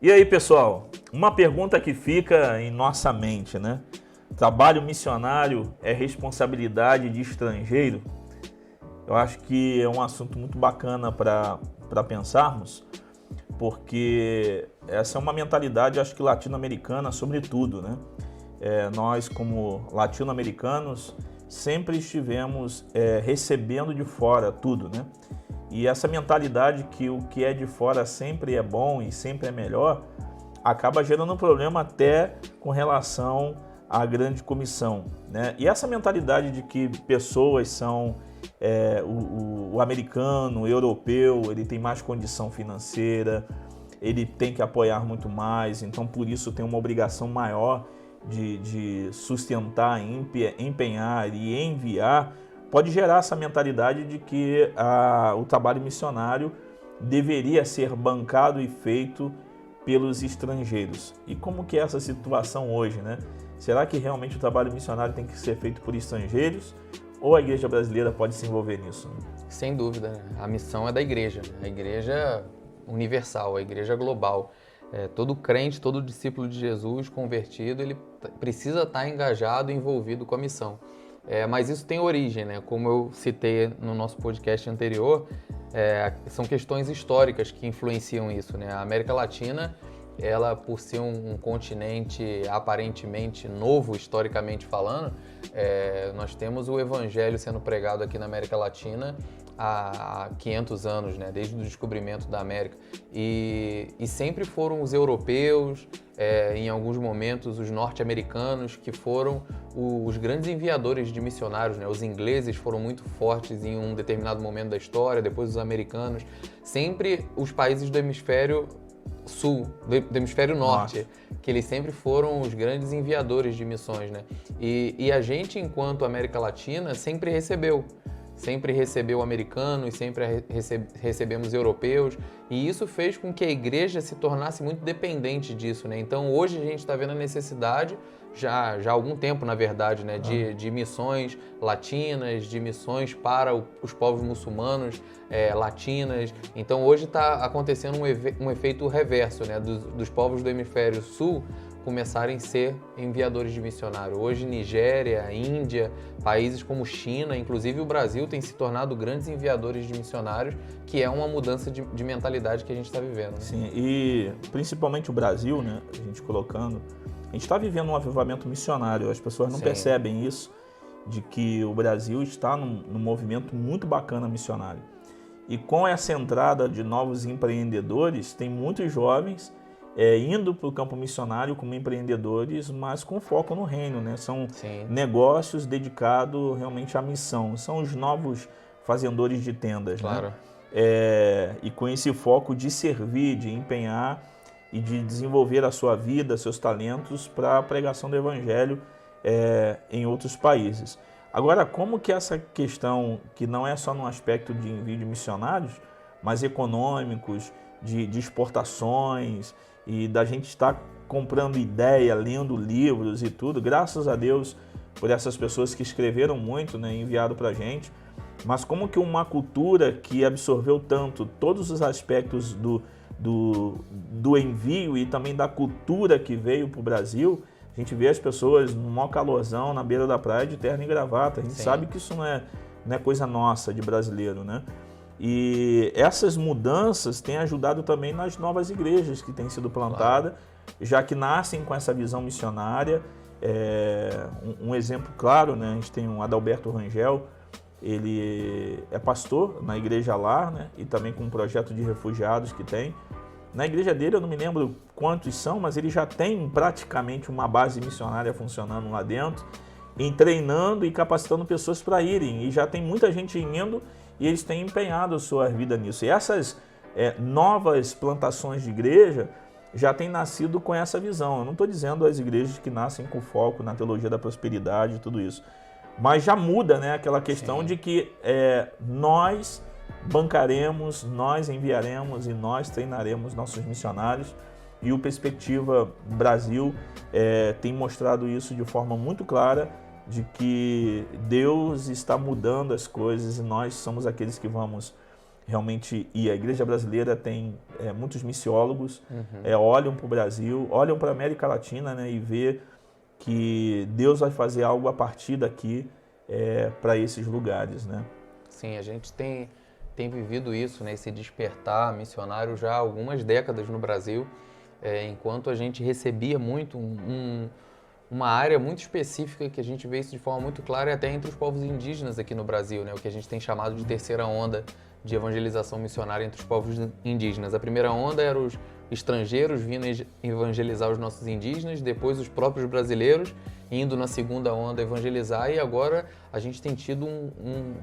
E aí, pessoal, uma pergunta que fica em nossa mente, né? Trabalho missionário é responsabilidade de estrangeiro? Eu acho que é um assunto muito bacana para pensarmos, porque essa é uma mentalidade, acho que latino-americana, sobretudo, né? Nós, como latino-americanos, sempre estivemos recebendo de fora tudo, né? E essa mentalidade que o que é de fora sempre é bom e sempre é melhor, acaba gerando um problema até com relação à grande comissão, né? E essa mentalidade de que pessoas são o americano, o europeu, ele tem mais condição financeira, ele tem que apoiar muito mais, então por isso tem uma obrigação maior de sustentar, empenhar e enviar, pode gerar essa mentalidade de que o trabalho missionário deveria ser bancado e feito pelos estrangeiros. E como que é essa situação hoje, né? Será que realmente o trabalho missionário tem que ser feito por estrangeiros ou a igreja brasileira pode se envolver nisso? Sem dúvida, né? A missão é da igreja, a igreja universal, a igreja global. Todo crente, todo discípulo de Jesus convertido, ele precisa estar engajado e envolvido com a missão. Mas isso tem origem, né? Como eu citei no nosso podcast anterior, são questões históricas que influenciam isso, né? A América Latina, ela por ser um continente aparentemente novo, historicamente falando, nós temos o evangelho sendo pregado aqui na América Latina há 500 anos, né? Desde o descobrimento da América. E sempre foram os europeus, em alguns momentos os norte-americanos, que foram os grandes enviadores de missionários, né? Os ingleses foram muito fortes em um determinado momento da história, depois os americanos. Sempre os países do hemisfério sul, do hemisfério norte, que eles sempre foram os grandes enviadores de missões, né? E a gente, enquanto América Latina, sempre recebeu americanos, sempre recebemos europeus, e isso fez com que a igreja se tornasse muito dependente disso, né? Então hoje a gente está vendo a necessidade, já há algum tempo na verdade, né, de missões latinas, de missões para os povos muçulmanos latinas. Então hoje está acontecendo um efeito reverso, né, dos povos do hemisfério sul começarem a ser enviadores de missionário. Hoje Nigéria, Índia, países como China, inclusive o Brasil, tem se tornado grandes enviadores de missionários, que é uma mudança de mentalidade que a gente está vivendo, né? Sim, e principalmente o Brasil, né, a gente colocando, a gente está vivendo um avivamento missionário, as pessoas não percebem isso, de que o Brasil está num movimento muito bacana missionário. E com essa entrada de novos empreendedores, tem muitos jovens indo para o campo missionário como empreendedores, mas com foco no reino, né? São negócios dedicados realmente à missão, são os novos fazendores de tendas, claro, né? E com esse foco de servir, de empenhar e de desenvolver a sua vida, seus talentos para a pregação do evangelho em outros países. Agora, como que essa questão, que não é só no aspecto de envio de missionários, mas econômicos, de exportações, e da gente estar comprando ideia, lendo livros e tudo, graças a Deus por essas pessoas que escreveram muito, né, enviado para a gente, mas como que uma cultura que absorveu tanto todos os aspectos do envio e também da cultura que veio para o Brasil, a gente vê as pessoas no maior calorzão, na beira da praia, de terno e gravata, a gente sabe que isso não é coisa nossa de brasileiro, né? E essas mudanças têm ajudado também nas novas igrejas que têm sido plantadas, já que nascem com essa visão missionária. Um exemplo claro, né? A gente tem o Adalberto Rangel, ele é pastor na Igreja Lar, né? E também com um projeto de refugiados que tem. Na igreja dele, eu não me lembro quantos são, mas ele já tem praticamente uma base missionária funcionando lá dentro, treinando e capacitando pessoas para irem. E já tem muita gente indo e eles têm empenhado a sua vida nisso. E essas novas plantações de igreja já têm nascido com essa visão. Eu não estou dizendo as igrejas que nascem com foco na teologia da prosperidade e tudo isso. Mas já muda, né, aquela questão de que nós bancaremos, nós enviaremos e nós treinaremos nossos missionários. E o Perspectiva Brasil tem mostrado isso de forma muito clara, de que Deus está mudando as coisas e nós somos aqueles que vamos realmente ir. A igreja brasileira tem muitos missiólogos, olham para o Brasil, olham para a América Latina, né, e vê que Deus vai fazer algo a partir daqui para esses lugares, né? Sim, a gente tem vivido isso, né, esse despertar missionário já há algumas décadas no Brasil, enquanto a gente recebia muito uma área muito específica, que a gente vê isso de forma muito clara, e até entre os povos indígenas aqui no Brasil, né, o que a gente tem chamado de terceira onda de evangelização missionária entre os povos indígenas. A primeira onda era os estrangeiros vindo evangelizar os nossos indígenas, depois os próprios brasileiros indo na segunda onda evangelizar, e agora a gente tem tido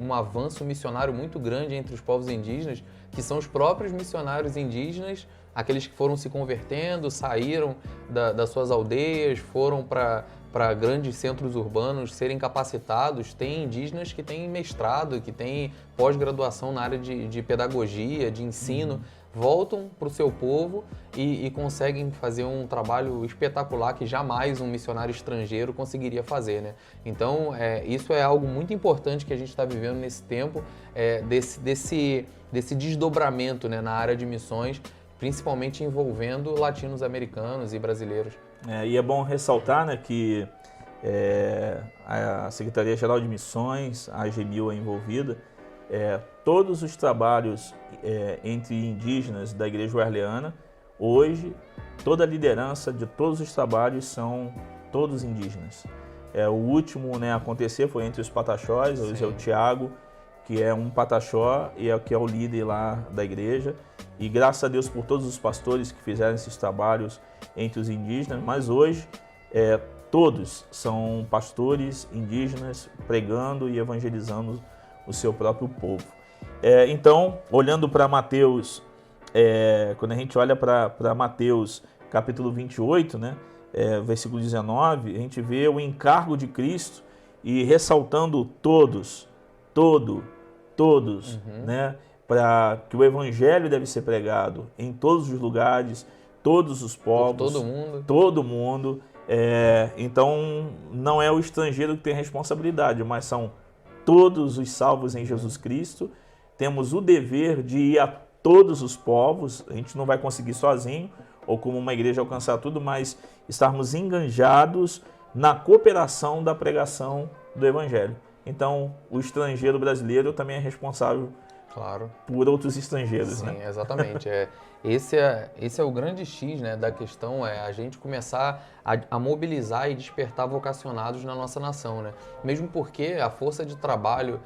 um avanço missionário muito grande entre os povos indígenas, que são os próprios missionários indígenas, aqueles que foram se convertendo, saíram das suas aldeias, foram para grandes centros urbanos serem capacitados. Tem indígenas que têm mestrado, que têm pós-graduação na área de pedagogia, de ensino, voltam para o seu povo e conseguem fazer um trabalho espetacular que jamais um missionário estrangeiro conseguiria fazer, né? Então, isso é algo muito importante que a gente está vivendo nesse tempo, desse desdobramento, né, na área de missões, principalmente envolvendo latinos-americanos e brasileiros. E é bom ressaltar, né, que a Secretaria-Geral de Missões, a AGMIL, é envolvida. Todos os trabalhos entre indígenas da Igreja Wesleyana, hoje, toda a liderança de todos os trabalhos são todos indígenas. O último, né, a acontecer foi entre os pataxós. Hoje é o Tiago, que é um pataxó e que é o líder lá da igreja. E graças a Deus por todos os pastores que fizeram esses trabalhos entre os indígenas, mas hoje todos são pastores indígenas pregando e evangelizando o seu próprio povo. Então, olhando para Mateus, quando a gente olha para Mateus capítulo 28, né, versículo 19, a gente vê o encargo de Cristo e ressaltando todos, né, para que o evangelho deve ser pregado em todos os lugares, todos os povos, todo mundo. Então, não é o estrangeiro que tem responsabilidade, mas são todos os salvos em Jesus Cristo. Temos o dever de ir a todos os povos. A gente não vai conseguir sozinho, ou como uma igreja alcançar tudo, mas estarmos enganjados na cooperação da pregação do evangelho. Então, o estrangeiro brasileiro também é responsável, claro, por outros estrangeiros. Sim, né? Exatamente. Esse é o grande X, né, da questão, a gente começar a mobilizar e despertar vocacionados na nossa nação, né? Mesmo porque a força de trabalho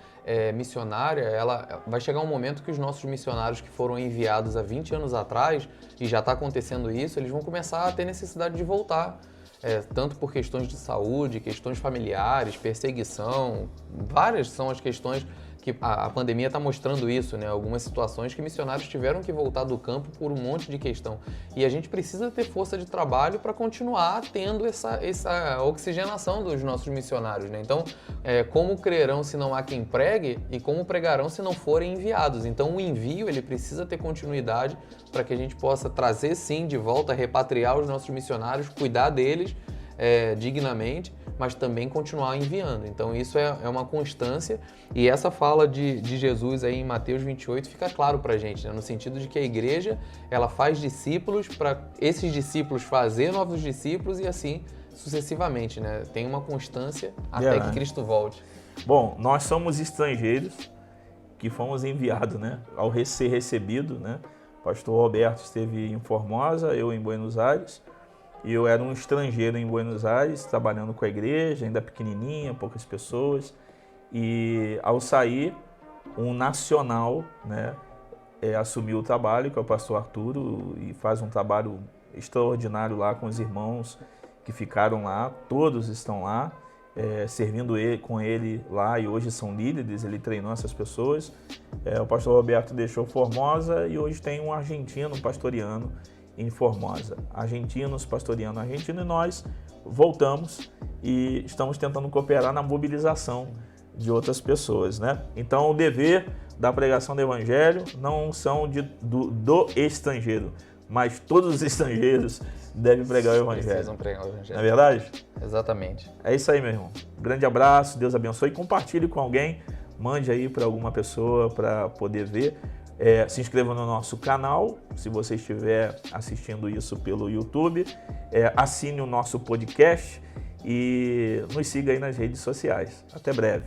missionária, ela vai chegar um momento que os nossos missionários que foram enviados há 20 anos atrás, e já está acontecendo isso, eles vão começar a ter necessidade de voltar. Tanto por questões de saúde, questões familiares, perseguição, várias são as questões que a pandemia está mostrando isso, né? Algumas situações que missionários tiveram que voltar do campo por um monte de questão. E a gente precisa ter força de trabalho para continuar tendo essa oxigenação dos nossos missionários, né? Então, como crerão se não há quem pregue e como pregarão se não forem enviados? Então, o envio ele precisa ter continuidade para que a gente possa trazer, sim, de volta, repatriar os nossos missionários, cuidar deles dignamente, mas também continuar enviando. Então isso é uma constância, e essa fala de Jesus aí em Mateus 28 fica claro pra gente, né? No sentido de que a igreja ela faz discípulos para esses discípulos fazer novos discípulos e assim sucessivamente, né? Tem uma constância até que Cristo volte. Bom, nós somos estrangeiros que fomos enviados, né? Ao ser recebido, né? O pastor Roberto esteve em Formosa, eu em Buenos Aires. E eu era um estrangeiro em Buenos Aires, trabalhando com a igreja, ainda pequenininha, poucas pessoas. E ao sair, um nacional, né, assumiu o trabalho, que é o pastor Arturo, e faz um trabalho extraordinário lá com os irmãos que ficaram lá. Todos estão lá, servindo com ele lá, e hoje são líderes. Ele treinou essas pessoas. O pastor Roberto deixou Formosa e hoje tem um argentino pastoreando em Formosa, argentinos pastoreando argentino, e nós voltamos e estamos tentando cooperar na mobilização de outras pessoas, né? Então, o dever da pregação do evangelho não são do estrangeiro, mas todos os estrangeiros devem pregar o evangelho. Precisam pregar o evangelho. Não é verdade? Exatamente. É isso aí, meu irmão. Grande abraço, Deus abençoe. Compartilhe com alguém, mande aí para alguma pessoa para poder ver. Se inscreva no nosso canal, se você estiver assistindo isso pelo YouTube. Assine o nosso podcast e nos siga aí nas redes sociais. Até breve.